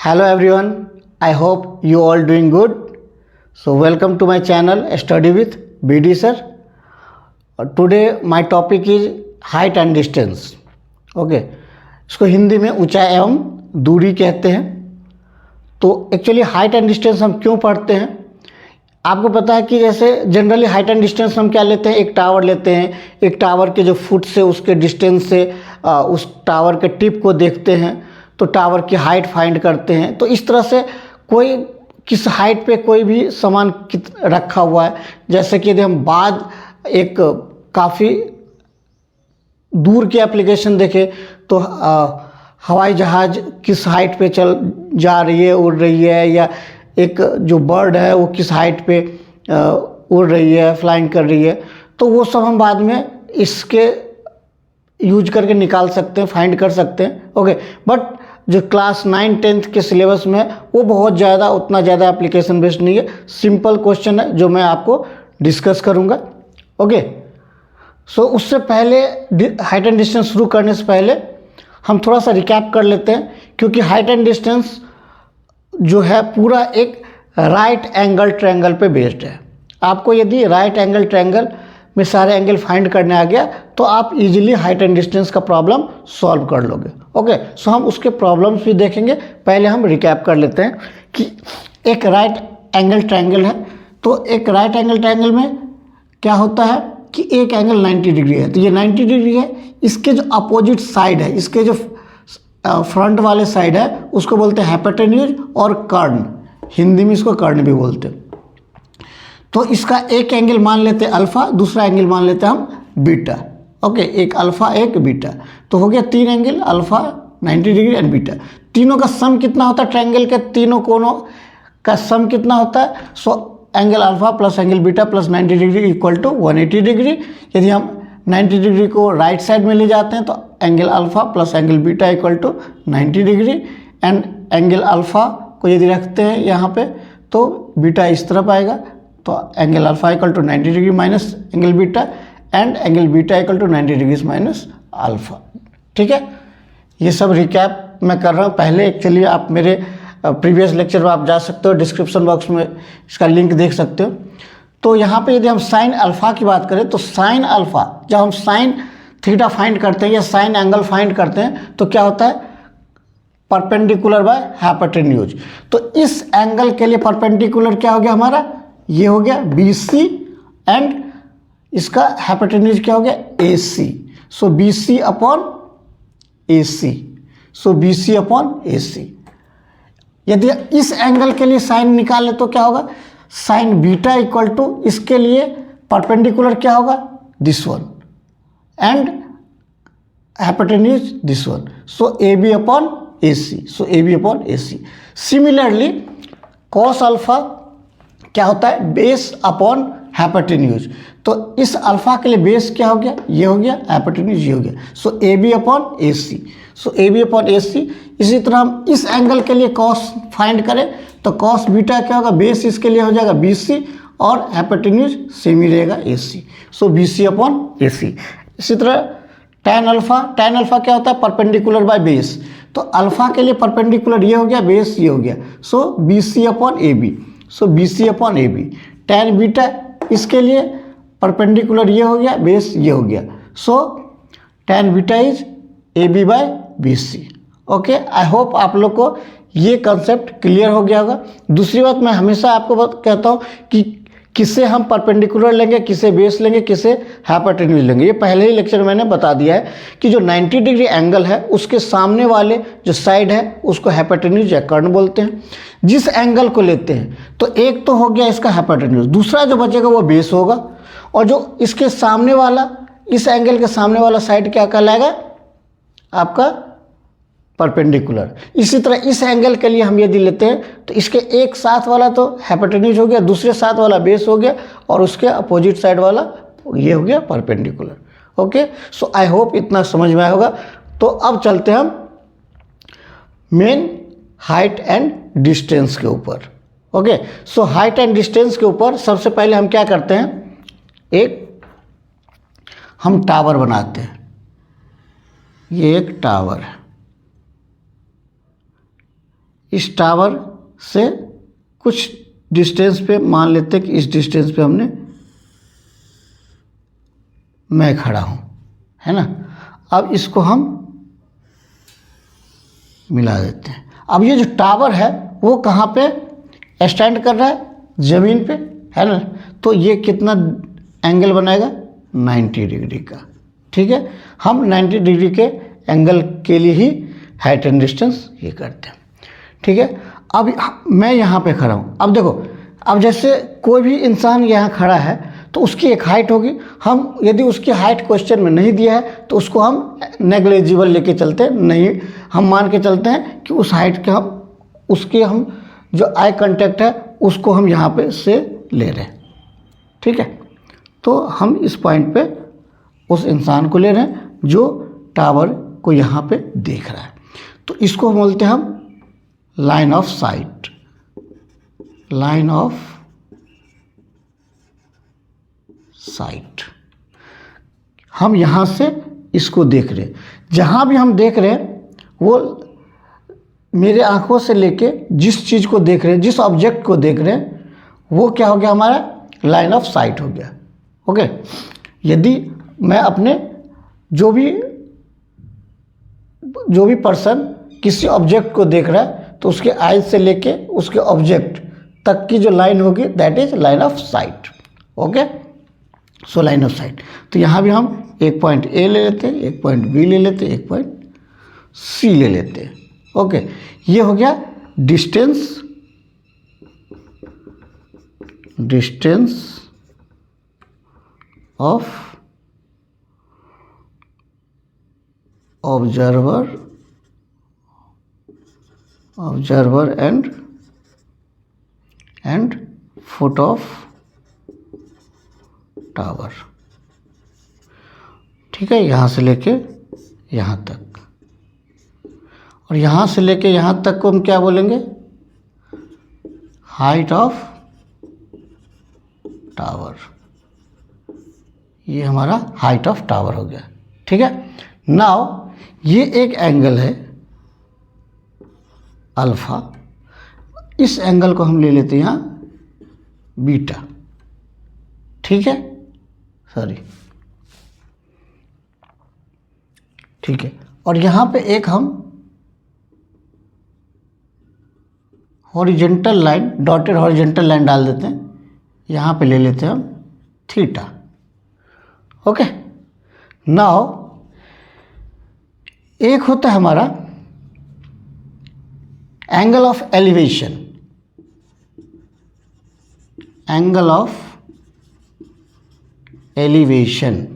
Hello everyone, I hope you all doing good. So welcome to my channel Study with BD sir. Today my topic is height and distance. Okay, इसको हिंदी में ऊंचाई एवं दूरी कहते हैं. तो actually height and distance हम क्यों पढ़ते हैं? आपको पता है कि जैसे जनरली हाइट एंड डिस्टेंस हम क्या लेते हैं, एक टावर लेते हैं, एक टावर के जो फुट से उसके डिस्टेंस से उस टावर के टिप को देखते हैं तो टावर की हाइट फाइंड करते हैं. तो इस तरह से कोई किस हाइट पे कोई भी सामान रखा हुआ है, जैसे कि यदि हम बाद एक काफ़ी दूर की एप्लीकेशन देखें तो हवाई जहाज़ किस हाइट पे चल जा रही है, उड़ रही है, या एक जो बर्ड है वो किस हाइट पे उड़ रही है, फ्लाइंग कर रही है, तो वो सब हम बाद में इसके यूज करके निकाल सकते हैं, फाइंड कर सकते हैं. ओके, बट जो क्लास 9-10 के सिलेबस में वो बहुत ज़्यादा उतना ज़्यादा एप्लीकेशन बेस्ड नहीं है. सिंपल क्वेश्चन है जो मैं आपको डिस्कस करूँगा. ओके, सो उससे पहले हाइट एंड डिस्टेंस शुरू करने से पहले हम थोड़ा सा रिकैप कर लेते हैं, क्योंकि हाइट एंड डिस्टेंस जो है पूरा एक राइट एंगल ट्रायंगल पे बेस्ड है. आपको यदि राइट एंगल ट्रायंगल में सारे एंगल फाइंड करने आ गया तो आप इजीली हाइट एंड डिस्टेंस का प्रॉब्लम सॉल्व कर लोगे. ओके, सो हम उसके प्रॉब्लम्स भी देखेंगे. पहले हम रिकैप कर लेते हैं कि एक राइट एंगल ट्रायंगल है. तो एक राइट एंगल ट्रायंगल में क्या होता है कि एक एंगल 90 डिग्री है, तो ये 90 डिग्री है. इसके जो अपोजिट साइड है, इसके जो फ्रंट वाले साइड है उसको बोलते हैं हाइपोटेन्यूज और कर्ण. हिंदी में इसको कर्ण भी बोलते हैं. तो इसका एक एंगल मान लेते हैं अल्फा, दूसरा एंगल मान लेते हैं हम बीटा. ओके, एक अल्फा एक बीटा, तो हो गया तीन angle alpha 90 degree and beta. तीनों का सम कितना होता है? ट्रायंगल के तीनों कोनों का सम कितना होता है? So angle alpha plus angle beta plus 90 degree equal to 180 degree. यदि हम 90 डिग्री को राइट साइड में ले जाते हैं तो angle alpha plus angle beta equal to 90 degree. And angle alpha को यदि रखते हैं यहाँ पे तो बीटा इस तरफ आएगा, तो angle alpha equal to 90 degree minus angle beta and angle beta equal to 90 degree minus alpha. ठीक है, ये सब रिकैप मैं कर रहा हूँ. पहले एक्चुअली आप मेरे प्रीवियस लेक्चर में आप जा सकते हो, डिस्क्रिप्शन बॉक्स में इसका लिंक देख सकते हो. तो यहाँ पे यदि हम साइन अल्फा की बात करें तो साइन अल्फा, जब हम साइन थीटा फाइंड करते हैं या साइन एंगल फाइंड करते हैं तो क्या होता है? Perpendicular by hypotenuse. तो इस एंगल के लिए परपेंडिकुलर क्या हो गया हमारा? ये हो गया BC एंड इसका हाइपोटेन्यूज क्या हो गया? AC. सो BC अपॉन AC. सो BC अपॉन AC. यदि इस एंगल के लिए साइन निकाले तो क्या होगा? साइन बीटा इक्वल टू इसके लिए परपेंडिकुलर क्या होगा? This one and hypotenuse this one. So AB upon AC. So AB upon AC. Similarly cos alpha क्या होता है? Base upon hypotenuse. तो इस अल्फा के लिए बेस क्या हो गया? ये हो गया, हाइपोटेन्यूज ये हो गया. सो AB अपॉन AC. सो AB अपॉन AC. इसी तरह हम इस एंगल के लिए कॉस फाइंड करें तो कॉस बीटा क्या होगा? बेस इसके लिए हो जाएगा BC और हाइपोटेन्यूज सेम ही रहेगा AC. सो BC अपॉन AC. इसी तरह tan अल्फा क्या होता है? Perpendicular by base. तो अल्फा के लिए परपेंडिकुलर ये हो गया, बेस ये हो गया. सो BC अपॉन AB. सो BC upon AB. tan beta इसके लिए परपेंडिकुलर ये हो गया, बेस ये हो गया. So tan beta is AB by BC. Okay, I hope आप लोग को ये कंसेप्ट क्लियर हो गया होगा. दूसरी बात, मैं हमेशा आपको कहता हूँ कि किसे हम परपेंडिकुलर लेंगे, किसे बेस लेंगे, किसे हाइपोटेन्यूज लेंगे. ये पहले ही लेक्चर मैंने बता दिया है कि जो 90 डिग्री एंगल है उसके सामने वाले जो साइड है उसको हाइपोटेन्यूज या कर्ण बोलते हैं. जिस एंगल को लेते हैं तो एक तो हो गया इसका हाइपोटेन्यूज, दूसरा जो बचेगा वो बेस होगा, और जो इसके सामने वाला, इस एंगल के सामने वाला साइड क्या कहलाएगा? आपका परपेंडिकुलर. इसी तरह इस एंगल के लिए हम यदि लेते हैं तो इसके एक साथ वाला तो हाइपोटेन्यूज हो गया, दूसरे साथ वाला बेस हो गया, और उसके अपोजिट साइड वाला ये हो गया perpendicular. Okay, so I hope इतना समझ में आया होगा. तो अब चलते हैं हम मेन हाइट एंड डिस्टेंस के ऊपर. Okay, so height and distance के ऊपर सबसे पहले हम क्या करते हैं? एक हम टावर बनाते हैं. ये एक टावर है, इस टावर से कुछ डिस्टेंस पे, मान लेते हैं कि इस डिस्टेंस पे मैं खड़ा हूँ, है ना। अब इसको हम मिला देते हैं। अब ये जो टावर है वो कहाँ पे स्टैंड कर रहा है? ज़मीन पे, है ना। तो ये कितना एंगल बनाएगा? 90 डिग्री का। ठीक है, हम 90 डिग्री के एंगल के लिए ही हाइट एंड डिस्टेंस ये करते हैं। ठीक है, अब मैं यहाँ पे खड़ा हूँ। अब देखो, अब जैसे कोई भी इंसान यहाँ खड़ा है तो उसकी एक हाइट होगी। हम यदि उसकी हाइट क्वेश्चन में नहीं दिया है तो उसको हम नेग्लिजिबल लेके चलते हैं, नहीं, हम मान के चलते हैं कि उस हाइट के हम जो आई कांटेक्ट है उसको हम यहाँ पे से ले रहे हैं। ठीक है, तो हम इस पॉइंट पे उस इंसान को ले रहे हैं जो टावर को यहाँ पे देख रहा है। तो इसको बोलते हैं हम line of site, line of site. हम यहाँ से इसको देख रहे हैं, जहाँ भी हम देख रहे हैं वो मेरे आंखों से लेके जिस चीज़ को देख रहे हैं, जिस ऑब्जेक्ट को देख रहे हैं, वो क्या हो गया? हमारा लाइन ऑफ साइट हो गया। ओके, यदि मैं अपने जो भी पर्सन किसी ऑब्जेक्ट को देख रहा है तो उसके आइज से लेके उसके ऑब्जेक्ट तक की जो लाइन होगी that is line of site. Okay, so line of site. तो यहाँ भी हम एक पॉइंट ए ले लेते हैं, एक पॉइंट बी ले लेते हैं, एक पॉइंट सी ले लेते हैं। ओके, ये हो गया distance of observer and foot of tower. ठीक है, यहाँ से लेके यहाँ तक, और यहाँ से लेके यहाँ तक को हम क्या बोलेंगे? Height of tower. ये हमारा हाइट ऑफ टावर हो गया। ठीक है, नाउ ये एक एंगल है अल्फा, इस एंगल को हम ले लेते हैं यहाँ बीटा। ठीक है, सॉरी, ठीक है, और यहाँ पे एक हम horizontal line, dotted horizontal line डाल देते हैं, यहाँ पे ले लेते हैं हम थीटा। ओके, नाउ एक होता है हमारा angle of elevation, angle of elevation,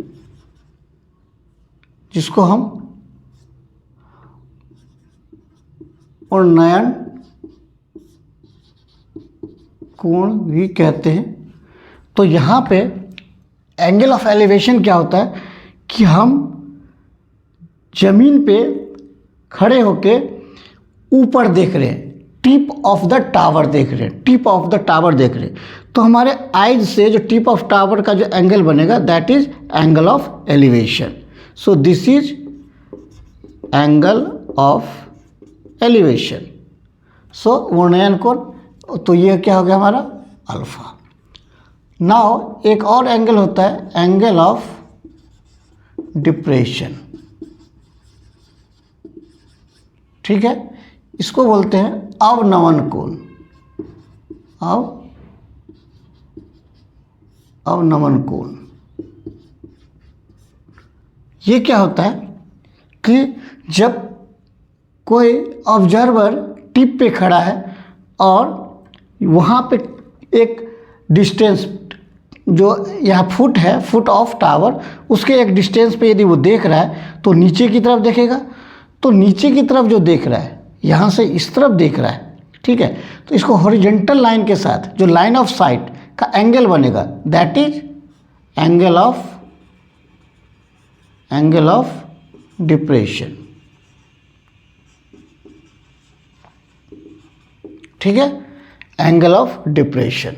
जिसको हम उन्नयन कोण भी कहते हैं। तो यहाँ पे एंगल ऑफ एलिवेशन क्या होता है कि हम जमीन पे खड़े होके ऊपर देख रहे हैं, टिप ऑफ द टावर देख रहे हैं, टिप ऑफ द टावर देख रहे हैं। तो हमारे आइज से जो टिप ऑफ टावर का जो एंगल बनेगा that is angle of elevation. So this is angle of elevation. So उन्नयन कोण, तो ये क्या हो गया हमारा? अल्फा। नाउ एक और एंगल होता है एंगल ऑफ डिप्रेशन। ठीक है, इसको बोलते हैं अवनमन कोण, अवनमन कोण। ये क्या होता है कि जब कोई ऑब्जर्वर टिप पे खड़ा है और वहाँ पे एक डिस्टेंस जो यहाँ फुट है, फुट ऑफ टावर, उसके एक डिस्टेंस पे यदि वो देख रहा है तो नीचे की तरफ देखेगा। तो नीचे की तरफ जो देख रहा है, यहाँ से इस तरफ देख रहा है, ठीक है, तो इसको हॉरिजॉन्टल लाइन के साथ जो लाइन ऑफ साइट का एंगल बनेगा that is angle of depression. ठीक है, एंगल ऑफ डिप्रेशन।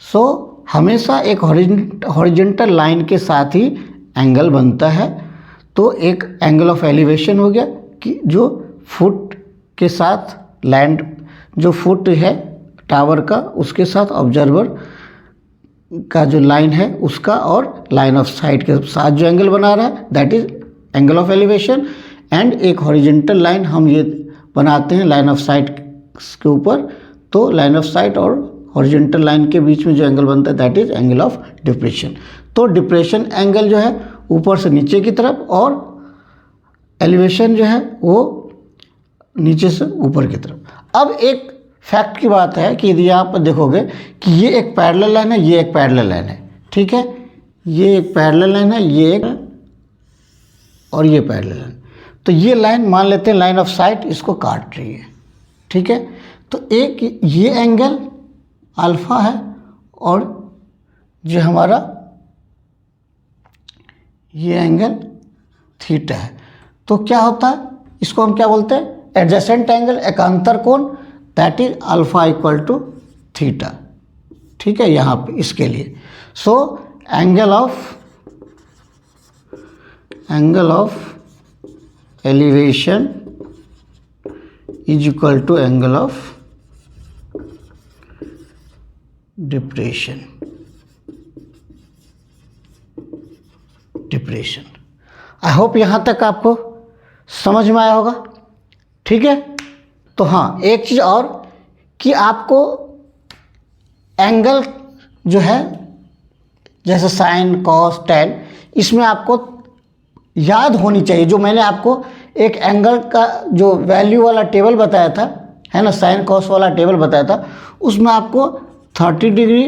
सो हमेशा एक हॉरिजॉन्टल लाइन के साथ ही एंगल बनता है। तो एक एंगल ऑफ एलिवेशन हो गया कि जो फुट के साथ लैंड जो फुट है टावर का उसके साथ ऑब्जर्वर का जो लाइन है उसका और लाइन ऑफ साइट के साथ जो एंगल बना रहा है that is angle of elevation. And एक हॉरिजेंटल लाइन हम ये बनाते हैं लाइन ऑफ साइट के ऊपर, तो लाइन ऑफ साइट और हॉरिजेंटल लाइन के बीच में जो एंगल बनता है that is angle of depression. तो डिप्रेशन एंगल जो है ऊपर से नीचे की तरफ और एलिवेशन जो है वो नीचे से ऊपर की तरफ। अब एक फैक्ट की बात है कि यदि आप देखोगे कि ये एक पैरेलल लाइन है, ये एक पैरेलल लाइन है, ठीक है, ये एक पैरेलल लाइन है, ये एक और ये पैरेलल लाइन, तो ये लाइन मान लेते हैं लाइन ऑफ साइट इसको काट रही है, ठीक है। तो एक ये एंगल अल्फा है और जो हमारा ये एंगल थीटा है। तो क्या होता है, इसको हम क्या बोलते हैं, एडजेसेंट एंगल, एकांतर कोण, that is alpha equal to theta, ठीक है, यहाँ पे इसके लिए। So angle of elevation is equal to angle of depression. I hope यहाँ तक आपको समझ में आया होगा, ठीक है। तो हाँ, एक चीज़ और कि आपको एंगल जो है जैसे साइन, कॉस, टैन, इसमें आपको याद होनी चाहिए। जो मैंने आपको एक एंगल का जो वैल्यू वाला टेबल बताया था, है ना, साइन कॉस वाला टेबल बताया था, उसमें आपको 30 degree,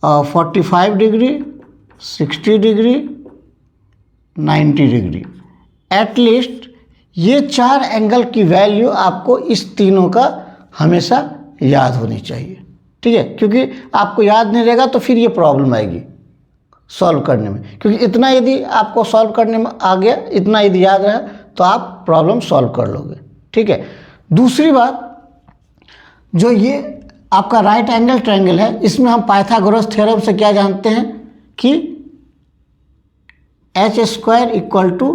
45 degree, 60 degree, 90 degree, at least ये 4 एंगल की वैल्यू आपको इस तीनों का हमेशा याद होनी चाहिए, ठीक है। क्योंकि आपको याद नहीं रहेगा तो फिर ये प्रॉब्लम आएगी सॉल्व करने में, क्योंकि इतना यदि आपको सॉल्व करने में आ गया, इतना यदि याद रहा तो आप प्रॉब्लम सॉल्व कर लोगे, ठीक है। दूसरी बात, जो ये आपका राइट एंगल ट्रायंगल है, इसमें हम पाइथागोरस थ्योरम से क्या जानते हैं कि H square equal to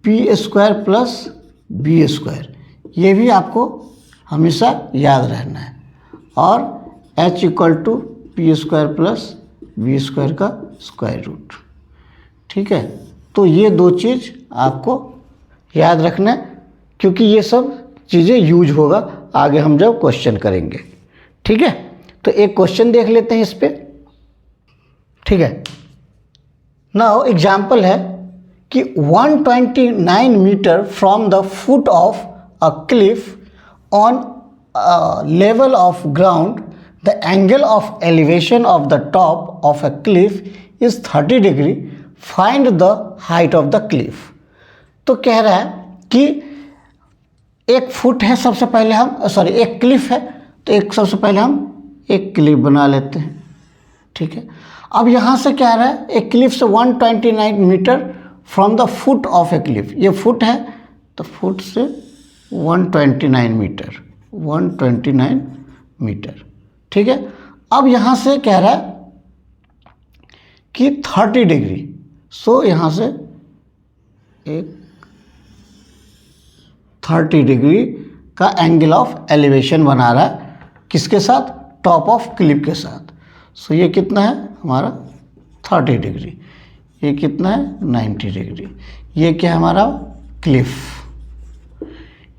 P square plus B square, ये भी आपको हमेशा याद रहना है, और H equal to P square plus B square का स्क्वायर रूट, ठीक है। तो ये 2 चीज़ आपको याद रखना है, क्योंकि ये सब चीज़ें यूज होगा आगे हम जब क्वेश्चन करेंगे, ठीक है। तो एक क्वेश्चन देख लेते हैं इस पे, ठीक है। नाउ एग्जाम्पल है कि 129 metre from the foot of a cliff on level of ground the angle of elevation of the top of a cliff is 30 degree, find the height of the cliff. तो कह रहा है कि एक foot है, सबसे पहले हम एक क्लिफ है, तो सबसे पहले हम एक क्लिफ बना लेते हैं, ठीक है। अब यहाँ से क्या रहा है, एक क्लिफ से 129 metre from the foot of a cliff, ये फुट है तो फुट से 129 मीटर, ठीक है। अब यहाँ से कह रहा है कि 30 डिग्री, सो यहाँ से एक 30 डिग्री का एंगल ऑफ एलिवेशन बना रहा है, किसके साथ, टॉप ऑफ क्लिफ के साथ। सो ये कितना है हमारा 30 डिग्री, ये कितना है 90 डिग्री, ये क्या है हमारा क्लिफ,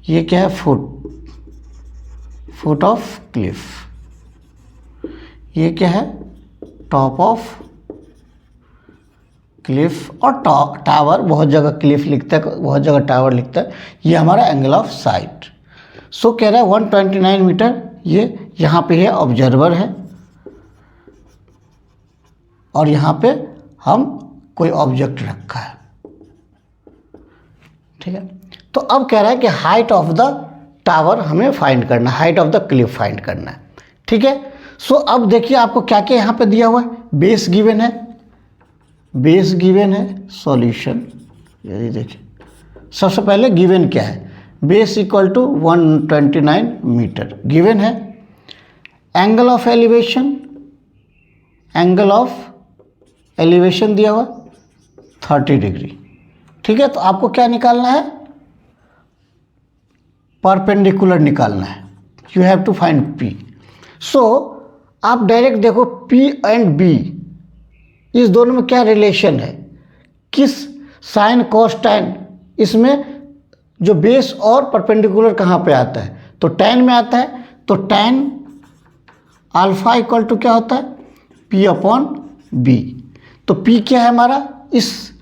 ये क्या है फुट ऑफ क्लिफ, ये क्या है टॉप ऑफ क्लिफ, और टावर, बहुत जगह क्लिफ लिखता है, बहुत जगह टावर लिखता है, ये हमारा एंगल ऑफ साइट। सो कह रहा है 129 मीटर, ये यहाँ पे है ऑब्जर्वर है, और यहाँ पे हम कोई ऑब्जेक्ट रखा है, ठीक है। तो अब कह रहा है कि हाइट ऑफ द टावर हमें फाइंड करना है, height of the Cliff find करना है, ठीक है। सो अब देखिए आपको क्या क्या यहाँ पे दिया हुआ है, बेस गिवन है, सॉल्यूशन, यदि देखिए सबसे पहले गिवन क्या है, base equal to 129 metre given है, एंगल ऑफ एलिवेशन दिया हुआ 30 डिग्री, ठीक है। तो आपको क्या निकालना है, परपेंडिकुलर निकालना है, you have to find P. So आप डायरेक्ट देखो पी एंड बी, इस दोनों में क्या रिलेशन है, किस साइन कॉस टैन, इसमें जो बेस और परपेंडिकुलर कहाँ पे आता है, तो टैन में आता है। तो टैन अल्फा इक्वल टू क्या होता है, पी अपॉन बी। तो पी क्या है हमारा, इस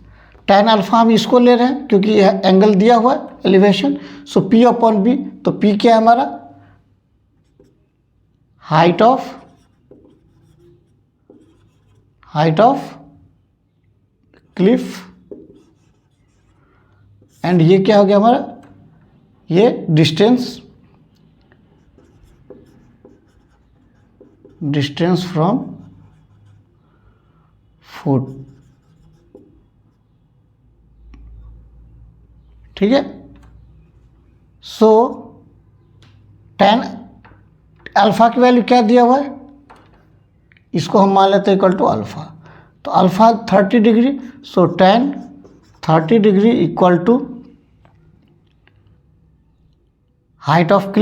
टैन अल्फा हम इसको ले रहे हैं क्योंकि यह एंगल दिया हुआ है एलिवेशन। सो पी अपॉन बी, तो पी क्या है हमारा, हाइट ऑफ क्लिफ, एंड ये क्या हो गया हमारा, ये डिस्टेंस फ्रॉम फुट। ठीक है। सो टैन अल्फा की वैल्यू क्या दिया हुआ है, इसको हम मान लेते हैं इक्वल टू अल्फा। तो alpha 30 degree, so tan 30 degree equal to height of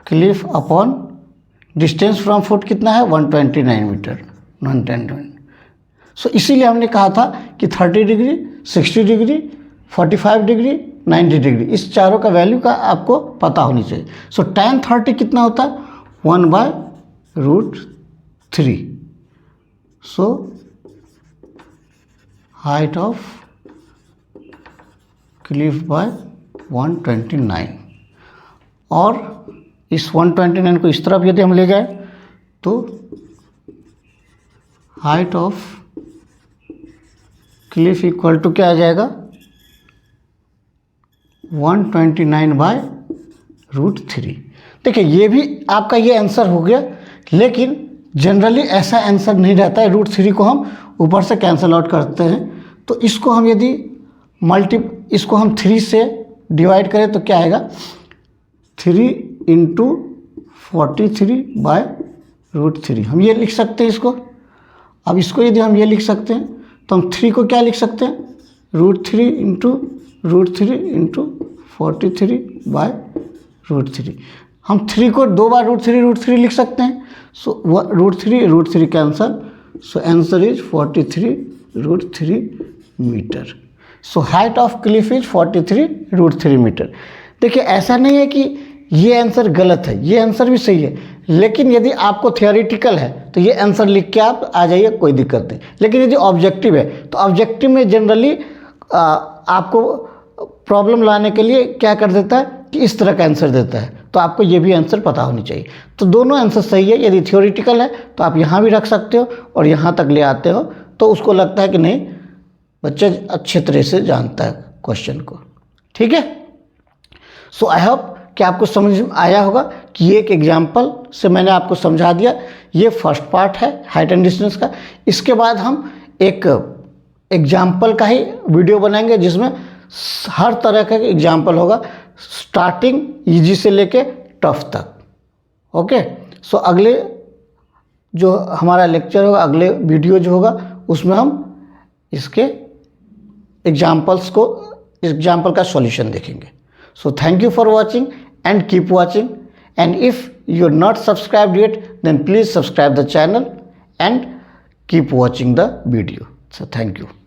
cliff upon distance from foot कितना है, 129 मीटर, 129। सो इसीलिए हमने कहा था कि 30 डिग्री, 60 डिग्री, 45 डिग्री, 90 डिग्री, इस चारों का वैल्यू का आपको पता होनी चाहिए। सो tan 30 कितना होता है, 1/√3। So height of cliff by 129, और इस 129 को इस तरफ यदि हम ले जाए तो height of cliff equal to क्या आ जाएगा, 129/√3। देखिए ये भी आपका ये आंसर हो गया, लेकिन जनरली ऐसा आंसर नहीं रहता है। √3 को हम ऊपर से कैंसिल आउट करते हैं, तो इसको हम यदि इसको हम 3 से डिवाइड करें तो क्या आएगा, 3 × 43/√3। हम ये लिख सकते हैं इसको। अब इसको यदि हम ये लिख सकते हैं तो हम 3 को क्या लिख सकते हैं, √3 × √3 × 43/√3। हम 3 को 2 बार √3 लिख सकते हैं। So √3 cancel, so answer is 43√3 metre. So height of cliff is 43√3 metre. देखिए ऐसा नहीं है कि ये आंसर गलत है, ये आंसर भी सही है, लेकिन यदि आपको थियोरिटिकल है तो ये आंसर लिख के आप आ जाइए, कोई दिक्कत नहीं। लेकिन यदि ऑब्जेक्टिव है तो ऑब्जेक्टिव में जनरली आपको प्रॉब्लम लाने के लिए क्या कर देता है कि इस तरह का आंसर देता है, तो आपको ये भी आंसर पता होनी चाहिए। तो दोनों आंसर सही है। यदि थियोरिटिकल है तो आप यहाँ भी रख सकते हो और यहाँ तक ले आते हो, तो उसको लगता है कि नहीं बच्चा अच्छे तरह से जानता है क्वेश्चन को। ठीक है। सो आई होप कि आपको समझ में आया होगा कि ये एक एग्जाम्पल से मैंने आपको समझा दिया। ये फर्स्ट पार्ट है हाइट एंड डिस्टेंस का। इसके बाद हम एक एग्जाम्पल का ही वीडियो बनाएंगे जिसमें हर तरह का एग्जाम्पल होगा, स्टार्टिंग इजी से लेके टफ तक। ओके। सो अगले जो हमारा लेक्चर होगा, अगले वीडियो जो होगा, उसमें हम इसके एग्जाम्पल का सॉल्यूशन देखेंगे। So thank you for watching and keep watching, and if you're not subscribed yet then please subscribe the channel and keep watching the video. So thank you.